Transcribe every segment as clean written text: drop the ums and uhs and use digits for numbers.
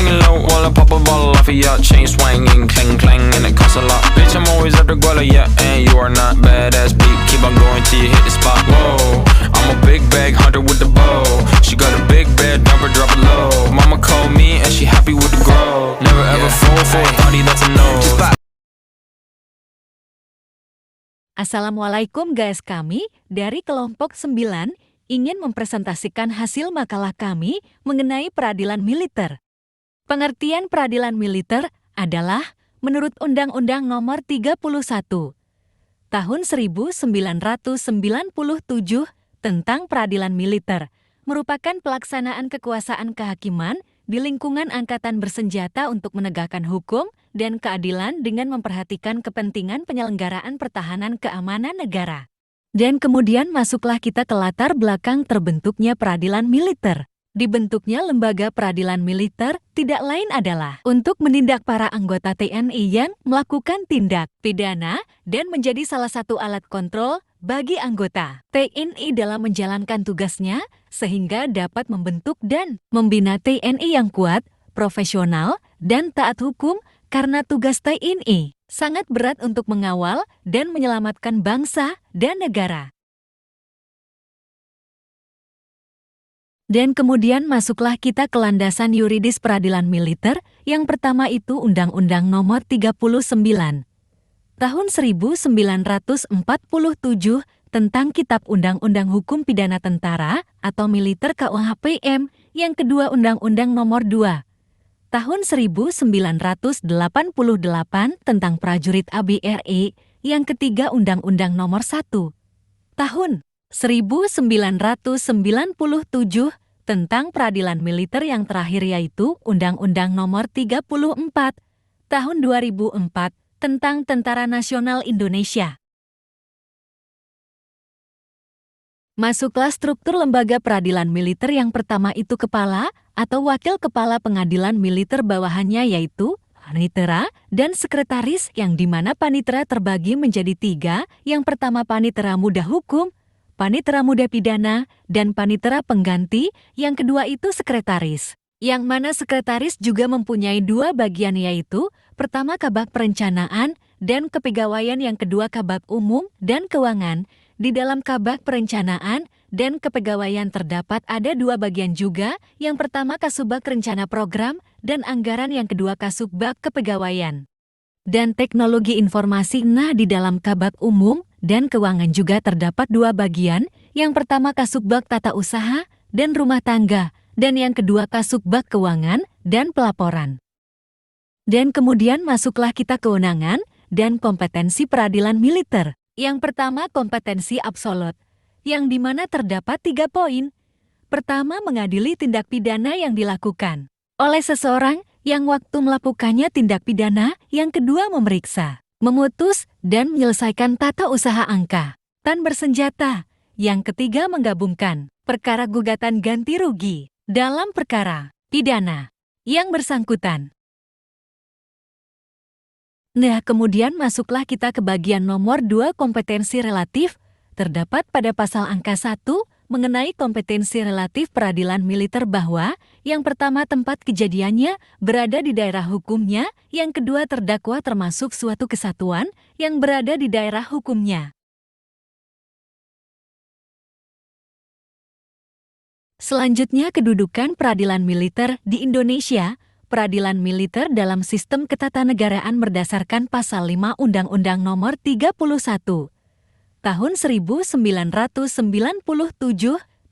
it low while I pop a bottle off of ya. Chain swinging, clang clang, and it costs a lot. Bitch, I'm always at the guala, yeah, and you are not badass beat. Keep on going till you hit the spot. Whoa, I'm a big bag hunter with the bow. She got a big bed, number drop it low. Mama called me and she happy with the grow. Never ever fall for a thotty, that's a no. Assalamualaikum guys, kami dari kelompok 9 ingin mempresentasikan hasil makalah kami mengenai peradilan militer. Pengertian peradilan militer adalah menurut Undang-Undang Nomor 31 Tahun 1997 tentang peradilan militer, merupakan pelaksanaan kekuasaan kehakiman di lingkungan angkatan bersenjata untuk menegakkan hukum dan keadilan dengan memperhatikan kepentingan penyelenggaraan pertahanan keamanan negara. Dan kemudian masuklah kita ke latar belakang terbentuknya peradilan militer. Dibentuknya lembaga peradilan militer tidak lain adalah untuk menindak para anggota TNI yang melakukan tindak pidana dan menjadi salah satu alat kontrol bagi anggota TNI dalam menjalankan tugasnya sehingga dapat membentuk dan membina TNI yang kuat, profesional, dan taat hukum karena tugas TNI sangat berat untuk mengawal dan menyelamatkan bangsa dan negara. Dan kemudian masuklah kita ke landasan yuridis peradilan militer. Yang pertama itu Undang-Undang Nomor 39 Tahun 1947 tentang Kitab Undang-Undang Hukum Pidana Tentara atau Militer KUHPM. Yang kedua Undang-Undang Nomor 2 Tahun 1988 tentang Prajurit ABRI. Yang ketiga Undang-Undang Nomor 1 Tahun 1997 tentang peradilan militer, yang terakhir yaitu Undang-Undang Nomor 34 Tahun 2004 tentang Tentara Nasional Indonesia. Masuklah struktur lembaga peradilan militer. Yang pertama itu kepala atau wakil kepala pengadilan militer, bawahannya yaitu panitera dan sekretaris, yang dimana panitera terbagi menjadi 3. Yang pertama panitera muda hukum, panitera muda pidana, dan panitera pengganti. Yang kedua itu sekretaris, yang mana sekretaris juga mempunyai 2 bagian yaitu pertama kabak perencanaan dan kepegawaian, yang kedua kabak umum dan keuangan. Di dalam kabak perencanaan dan kepegawaian terdapat ada 2 bagian juga, yang pertama kasubag rencana program dan anggaran, yang kedua kasubag kepegawaian dan teknologi informasi. Nah, di dalam kabak umum dan keuangan juga terdapat 2 bagian, yang pertama kasubag tata usaha dan rumah tangga, dan yang kedua kasubag keuangan dan pelaporan. Dan kemudian masuklah kita kewenangan dan kompetensi peradilan militer. Yang pertama kompetensi absolut, yang dimana terdapat 3 poin. Pertama, mengadili tindak pidana yang dilakukan oleh seseorang yang waktu melakukannya tindak pidana. Yang kedua, memeriksa, memutus, dan menyelesaikan tata usaha angkatan bersenjata. Yang ketiga, menggabungkan perkara gugatan ganti rugi dalam perkara pidana yang bersangkutan. Nah, kemudian masuklah kita ke bagian nomor 2, kompetensi relatif. Terdapat pada pasal angka 1 mengenai kompetensi relatif peradilan militer bahwa yang pertama tempat kejadiannya berada di daerah hukumnya, yang kedua terdakwa termasuk suatu kesatuan yang berada di daerah hukumnya. Selanjutnya kedudukan peradilan militer di Indonesia. Peradilan militer dalam sistem ketatanegaraan berdasarkan pasal 5 Undang-Undang Nomor 31 Tahun 1997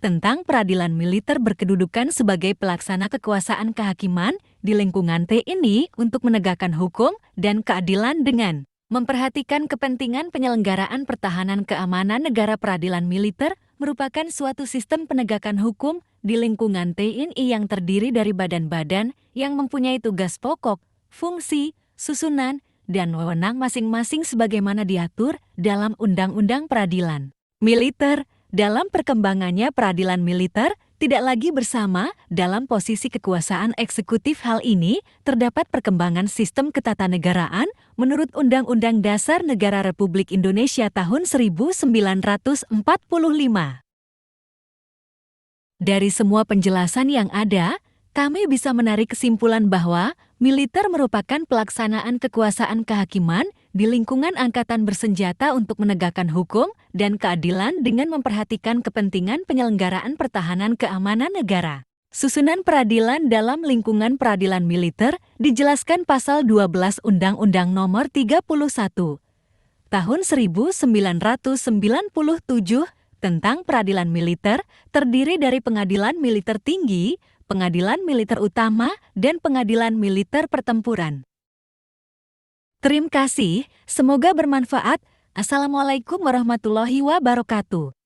tentang peradilan militer berkedudukan sebagai pelaksana kekuasaan kehakiman di lingkungan TNI untuk menegakkan hukum dan keadilan dengan memperhatikan kepentingan penyelenggaraan pertahanan keamanan negara. Peradilan militer merupakan suatu sistem penegakan hukum di lingkungan TNI yang terdiri dari badan-badan yang mempunyai tugas pokok, fungsi, susunan, dan wewenang masing-masing sebagaimana diatur dalam Undang-Undang Peradilan Militer. Dalam perkembangannya peradilan militer tidak lagi bersama dalam posisi kekuasaan eksekutif. Hal ini terdapat perkembangan sistem ketatanegaraan menurut Undang-Undang Dasar Negara Republik Indonesia tahun 1945. Dari semua penjelasan yang ada, kami bisa menarik kesimpulan bahwa militer merupakan pelaksanaan kekuasaan kehakiman di lingkungan angkatan bersenjata untuk menegakkan hukum dan keadilan dengan memperhatikan kepentingan penyelenggaraan pertahanan keamanan negara. Susunan peradilan dalam lingkungan peradilan militer dijelaskan pasal 12 Undang-Undang Nomor 31 Tahun 1997 tentang peradilan militer, terdiri dari pengadilan militer tinggi, pengadilan militer utama, dan pengadilan militer pertempuran. Terima kasih, semoga bermanfaat. Assalamualaikum warahmatullahi wabarakatuh.